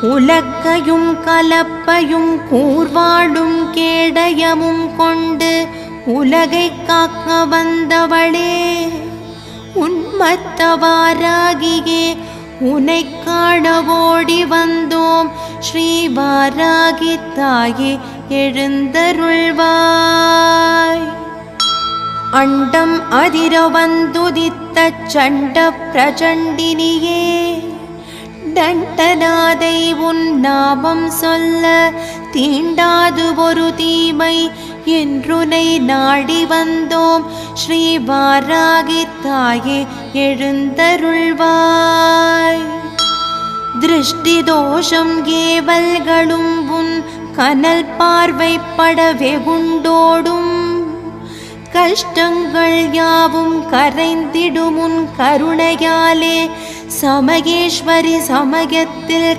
உலக்கையும் கலப்பையும் கூர்வாடும் கேடயமும் கொண்டு உலகை காக்க வந்தவளே, உன்மத்தவாராகியே உனை காண ஓடி வந்தோம். ஸ்ரீ வாராகி தாயே எழுந்தருள்வாய். அண்டம் அதிர வந்துதித்த சண்ட பிரச்சண்டினியே, தண்டநாதை உன் நாமம் சொல்ல தீண்டாது ஒரு தீமை என்றுனை நாடி வந்தோம். ஸ்ரீ வாராகி தாயே எழுந்தருள்வாய். திருஷ்டி தோஷம் ஏவல்களும் உன் கனல் பார்வைப்பட வெகுண்டோடும், கஷ்டங்கள் யாவும் கரைந்திடும் உன் கருணையாலே. சமயேஸ்வரி சமயத்தில்